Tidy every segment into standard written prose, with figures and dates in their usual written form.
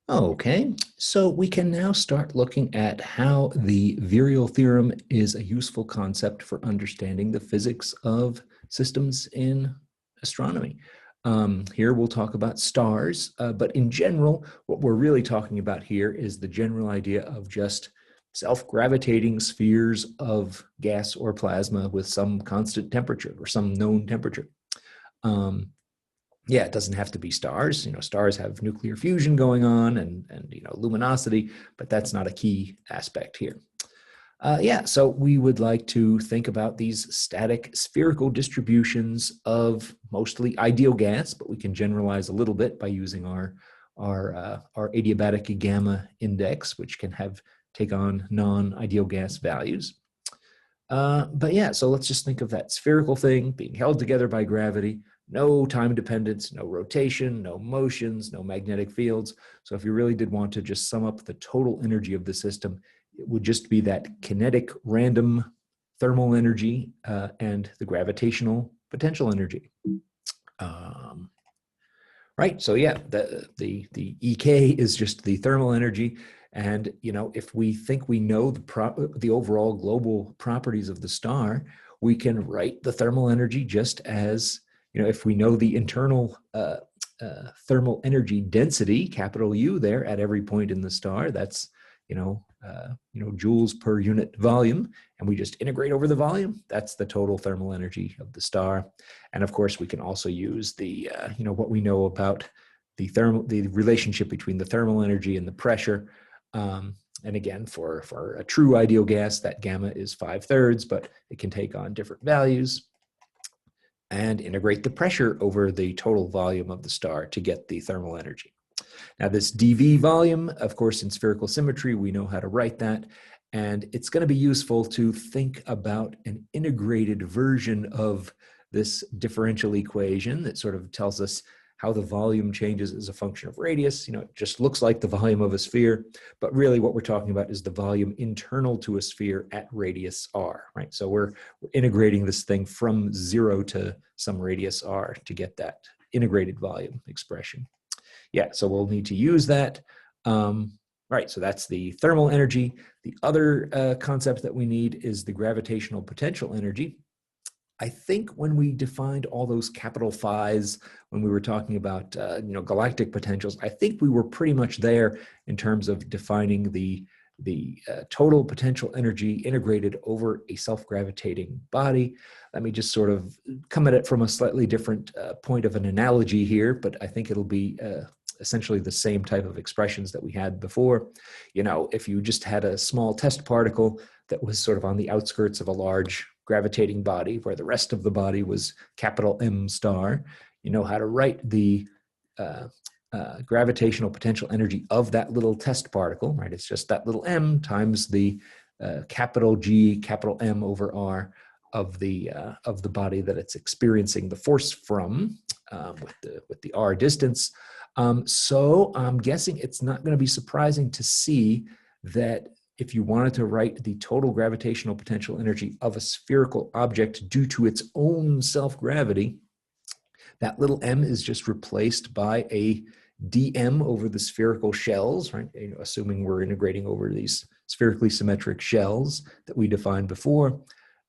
Okay, so we can now start looking at how the virial theorem is a useful concept for understanding the physics of systems in astronomy. Here we'll talk about stars, but in general, what we're really talking about here is the general idea of just self-gravitating spheres of gas or plasma with some constant temperature or some known temperature. Um, yeah, it doesn't have to be stars. Stars have nuclear fusion going on and luminosity, but that's not a key aspect here. Yeah, so we would like to think about these static spherical distributions of mostly ideal gas, but we can generalize a little bit by using our adiabatic gamma index, which can take on non-ideal gas values. But yeah, so let's just think of that spherical thing being held together by gravity, no time dependence, no rotation, no motions, no magnetic fields. So if you really did want to just sum up the total energy of the system, it would just be that kinetic random thermal energy and the gravitational potential energy. Right, so yeah, the EK is just the thermal energy. And if we think we know the overall global properties of the star, we can write the thermal energy just as, if we know the internal thermal energy density, capital U there at every point in the star, that's joules per unit volume, and we just integrate over the volume. That's the total thermal energy of the star. And of course, we can also use the what we know about the relationship between the thermal energy and the pressure. And again, for a true ideal gas, that gamma is 5/3, but it can take on different values, and integrate the pressure over the total volume of the star to get the thermal energy. Now, this dV volume, of course, in spherical symmetry, we know how to write that. And it's going to be useful to think about an integrated version of this differential equation that sort of tells us how the volume changes as a function of radius. It just looks like the volume of a sphere, but really what we're talking about is the volume internal to a sphere at radius r, right? So we're integrating this thing from 0 to some radius r to get that integrated volume expression. Yeah, so we'll need to use that. Right, so that's the thermal energy. The other concept that we need is the gravitational potential energy. I think when we defined all those capital Phis, when we were talking about galactic potentials, I think we were pretty much there in terms of defining the total potential energy integrated over a self-gravitating body. Let me just sort of come at it from a slightly different point of an analogy here, but I think it'll be essentially the same type of expressions that we had before. If you just had a small test particle that was sort of on the outskirts of a large gravitating body where the rest of the body was capital M star, you know how to write the gravitational potential energy of that little test particle, right? It's just that little m times the capital G, capital M over R of the body that it's experiencing the force from with the R distance. So I'm guessing it's not going to be surprising to see that if you wanted to write the total gravitational potential energy of a spherical object due to its own self-gravity, that little m is just replaced by a dm over the spherical shells, right? Assuming we're integrating over these spherically symmetric shells that we defined before.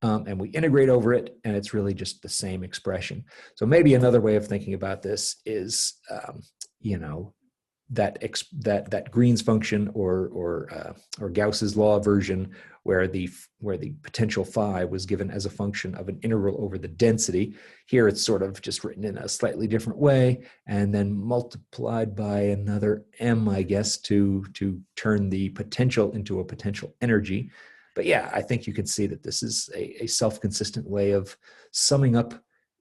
And we integrate over it, and it's really just the same expression. So maybe another way of thinking about this is, that Green's function or Gauss's law version, where the potential phi was given as a function of an integral over the density. Here it's sort of just written in a slightly different way, and then multiplied by another m, I guess, to turn the potential into a potential energy. But yeah, I think you can see that this is a self-consistent way of summing up,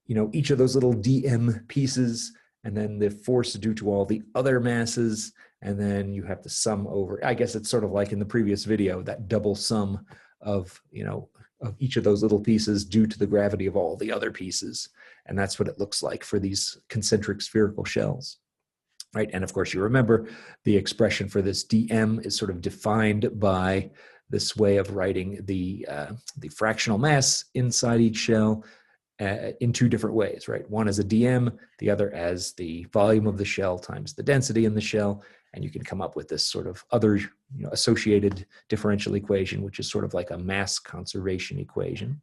each of those little dm pieces, and then the force due to all the other masses, and then you have to sum over. I guess it's sort of like in the previous video, that double sum of each of those little pieces due to the gravity of all the other pieces. And that's what it looks like for these concentric spherical shells. Right, and of course you remember the expression for this dm is sort of defined by this way of writing the fractional mass inside each shell in two different ways, right? One as a dm, the other as the volume of the shell times the density in the shell. and you can come up with this sort of other associated differential equation, which is sort of like a mass conservation equation.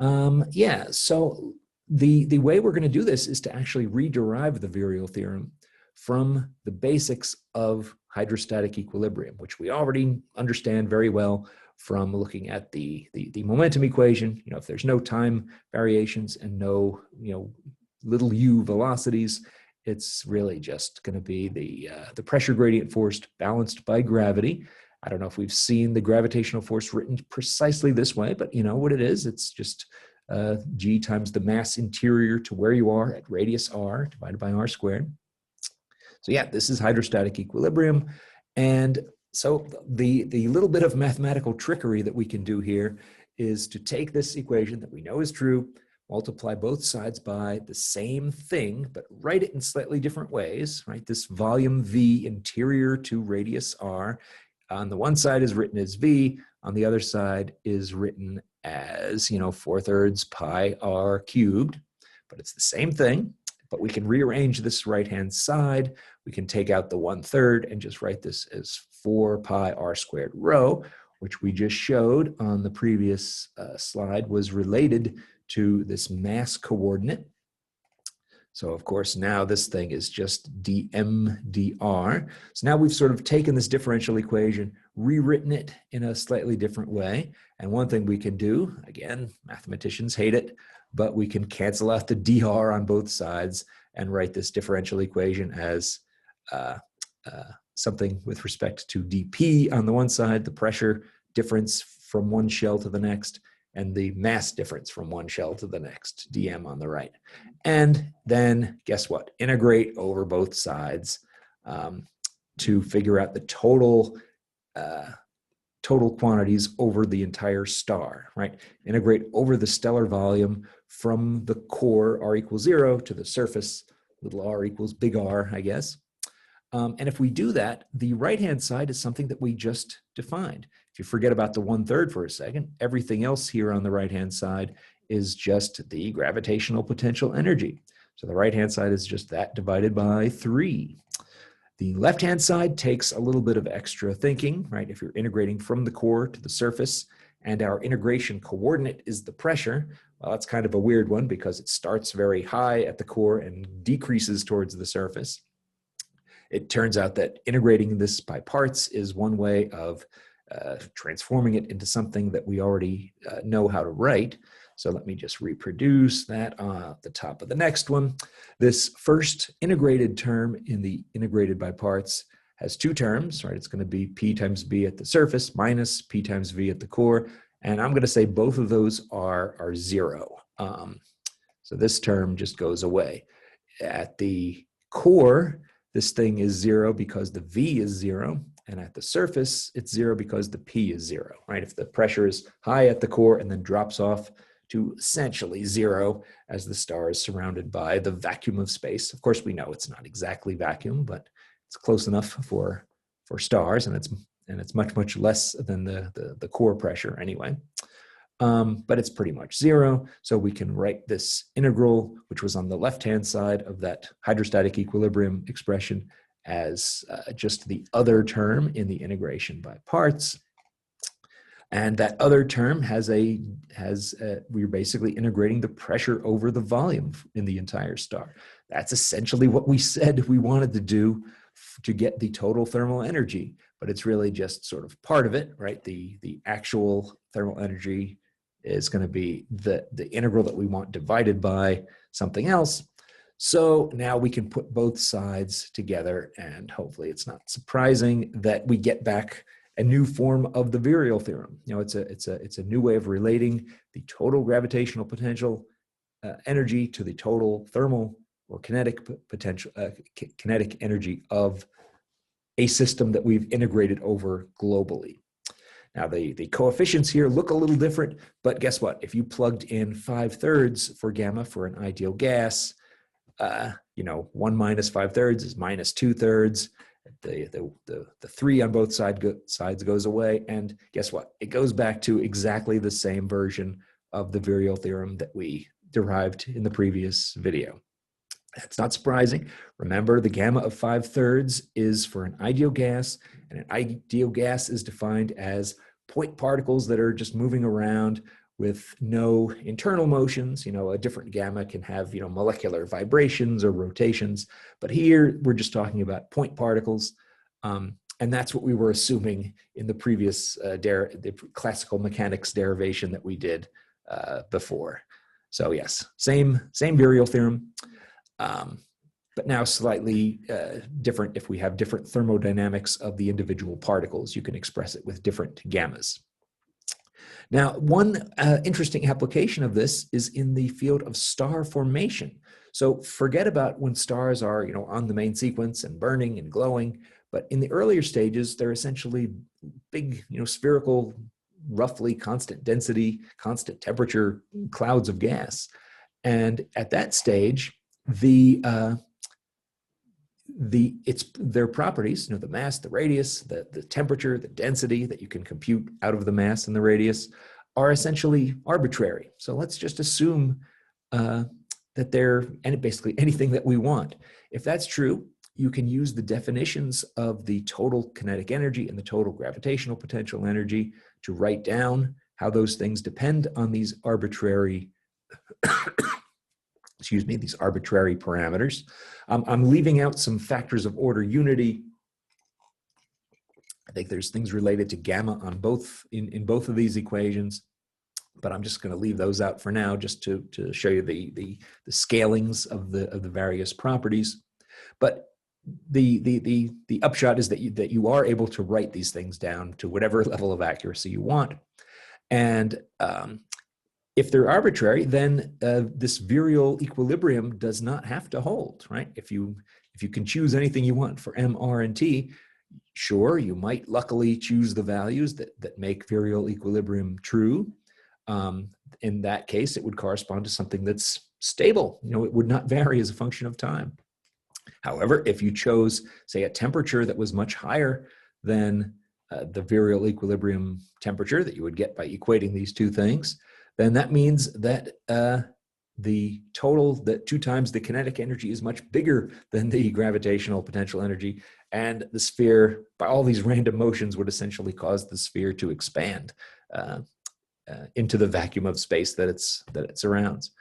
Yeah, so the way we're going to do this is to actually re-derive the virial theorem from the basics of hydrostatic equilibrium, which we already understand very well from looking at the momentum equation. If there's no time variations and no little u velocities, it's really just going to be the pressure gradient force balanced by gravity. I don't know if we've seen the gravitational force written precisely this way, but you know what it is. It's just g times the mass interior to where you are at radius r divided by r squared. So yeah, this is hydrostatic equilibrium. And so the little bit of mathematical trickery that we can do here is to take this equation that we know is true, multiply both sides by the same thing, but write it in slightly different ways, right? This volume V interior to radius r, on the one side is written as V, on the other side is written as, 4/3 pi r cubed, but it's the same thing. But we can rearrange this right-hand side. We can take out the 1/3 and just write this as 4 pi r squared rho, which we just showed on the previous slide was related to this mass coordinate. So of course, now this thing is just dm dr. So now we've sort of taken this differential equation, rewritten it in a slightly different way. And one thing we can do, again, mathematicians hate it, but we can cancel out the dr on both sides and write this differential equation as something with respect to dp on the one side, the pressure difference from one shell to the next, and the mass difference from one shell to the next, dm on the right. And then guess what? Integrate over both sides to figure out the total quantities over the entire star, right? Integrate over the stellar volume from the core, r equals 0, to the surface, little r equals big R, I guess. And if we do that, the right-hand side is something that we just defined. If you forget about the 1/3 for a second, everything else here on the right-hand side is just the gravitational potential energy. So the right-hand side is just that divided by 3. The left-hand side takes a little bit of extra thinking, right? If you're integrating from the core to the surface and our integration coordinate is the pressure, well, that's kind of a weird one because it starts very high at the core and decreases towards the surface. It turns out that integrating this by parts is one way of transforming it into something that we already know how to write. So let me just reproduce that at the top of the next one. This first integrated term in the integrated by parts has two terms, right? It's going to be P times B at the surface minus P times V at the core. And I'm going to say both of those are 0. So this term just goes away. At the core, this thing is 0 because the V is 0. And at the surface, it's 0 because the P is 0, right? If the pressure is high at the core and then drops off to essentially 0 as the star is surrounded by the vacuum of space. Of course, we know it's not exactly vacuum, but it's close enough for stars, and it's much less than the core pressure anyway. But it's pretty much 0. So we can write this integral, which was on the left-hand side of that hydrostatic equilibrium expression, as just the other term in the integration by parts. And that other term we're basically integrating the pressure over the volume in the entire star. That's essentially what we said we wanted to do to get the total thermal energy, but it's really just sort of part of it, right? The actual thermal energy is going to be the integral that we want divided by something else. So now we can put both sides together, and hopefully it's not surprising that we get back a new form of the Virial theorem. It's a new way of relating the total gravitational potential energy to the total thermal or kinetic potential, kinetic energy of a system that we've integrated over globally. Now the coefficients here look a little different, but guess what? If you plugged in 5/3 for gamma for an ideal gas, 1 minus 5/3 is minus 2/3. The 3 on both sides goes away, and guess what? It goes back to exactly the same version of the Virial theorem that we derived in the previous video. That's not surprising. Remember, the gamma of 5/3 is for an ideal gas, and an ideal gas is defined as point particles that are just moving around with no internal motions. A different gamma can have, molecular vibrations or rotations, but here we're just talking about point particles. And that's what we were assuming in the previous the classical mechanics derivation that we did before. So yes, same Virial theorem, but now slightly different. If we have different thermodynamics of the individual particles, you can express it with different gammas. Now, one interesting application of this is in the field of star formation. So forget about when stars are, on the main sequence and burning and glowing, but in the earlier stages, they're essentially big, spherical, roughly constant density, constant temperature clouds of gas. And at that stage, their properties, the mass, the radius, the temperature, the density that you can compute out of the mass and the radius are essentially arbitrary. So let's just assume that they're basically anything that we want. If that's true, you can use the definitions of the total kinetic energy and the total gravitational potential energy to write down how those things depend on these arbitrary these arbitrary parameters. I'm leaving out some factors of order unity. I think there's things related to gamma on in both of these equations, but I'm just going to leave those out for now, just to show you the scalings of the various properties. But the upshot is that you are able to write these things down to whatever level of accuracy you want. And if they're arbitrary, then this virial equilibrium does not have to hold, right? If you can choose anything you want for M, R, and T, sure, you might luckily choose the values that make virial equilibrium true. In that case, it would correspond to something that's stable. It would not vary as a function of time. However, if you chose, say, a temperature that was much higher than the virial equilibrium temperature that you would get by equating these two things, then that means that the total, that 2 times the kinetic energy is much bigger than the gravitational potential energy, and the sphere, by all these random motions, would essentially cause the sphere to expand into the vacuum of space that it surrounds.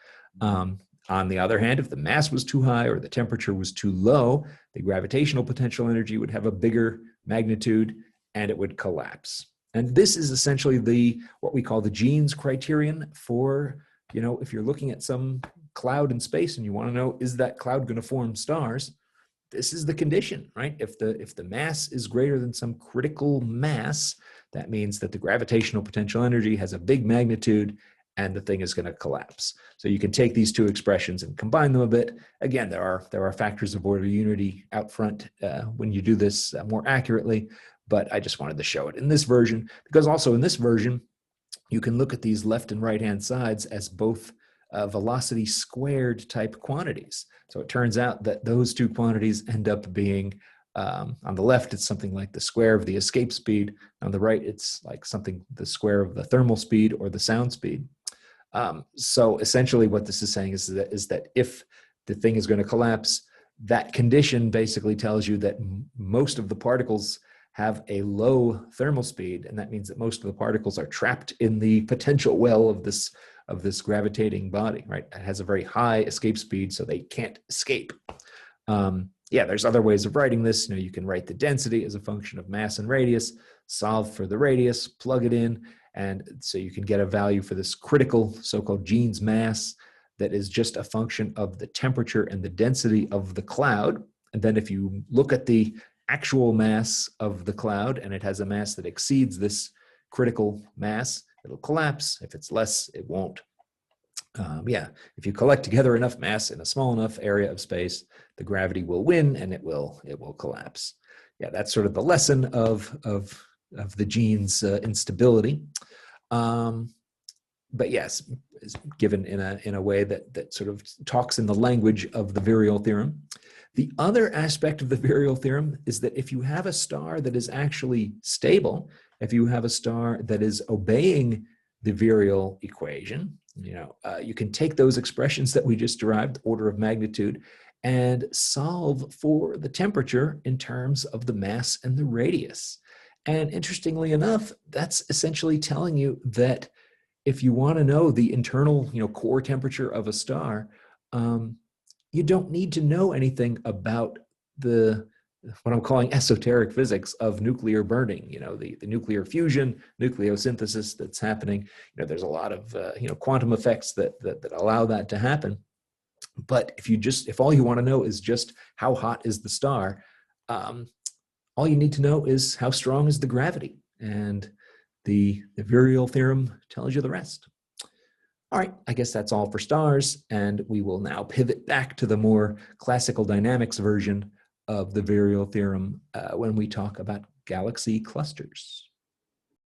On the other hand, if the mass was too high or the temperature was too low, the gravitational potential energy would have a bigger magnitude and it would collapse. And this is essentially what we call the Jeans criterion for, if you're looking at some cloud in space and you want to know, is that cloud going to form stars? This is the condition, right? If the mass is greater than some critical mass, that means that the gravitational potential energy has a big magnitude and the thing is going to collapse. So you can take these two expressions and combine them a bit. Again, there are factors of order unity out front when you do this more accurately, but I just wanted to show it in this version, because also in this version, you can look at these left and right-hand sides as both velocity squared type quantities. So it turns out that those two quantities end up being, on the left, it's something like the square of the escape speed. On the right, it's like the square of the thermal speed or the sound speed. So essentially what this is saying is that if the thing is going to collapse, that condition basically tells you that most of the particles have a low thermal speed, and that means that most of the particles are trapped in the potential well of this gravitating body, right? It has a very high escape speed, so they can't escape. There's other ways of writing this. You can write the density as a function of mass and radius, solve for the radius, plug it in, and so you can get a value for this critical so-called Jeans mass that is just a function of the temperature and the density of the cloud. And then if you look at the actual mass of the cloud and it has a mass that exceeds this critical mass, it'll collapse. If it's less, it won't. If you collect together enough mass in a small enough area of space, the gravity will win and it will collapse. Yeah, that's sort of the lesson of the Jeans instability. But yes, given in a way that sort of talks in the language of the Virial theorem. The other aspect of the Virial theorem is that if you have a star that is actually stable, if you have a star that is obeying the Virial equation, you can take those expressions that we just derived, order of magnitude, and solve for the temperature in terms of the mass and the radius. And interestingly enough, that's essentially telling you that if you want to know the internal, core temperature of a star, you don't need to know anything about what I'm calling esoteric physics of nuclear burning, the nuclear fusion, nucleosynthesis that's happening. There's a lot of, quantum effects that allow that to happen. But if all you want to know is just how hot is the star, all you need to know is how strong is the gravity. And the Virial Theorem tells you the rest. All right, I guess that's all for stars, and we will now pivot back to the more classical dynamics version of the Virial Theorem when we talk about galaxy clusters.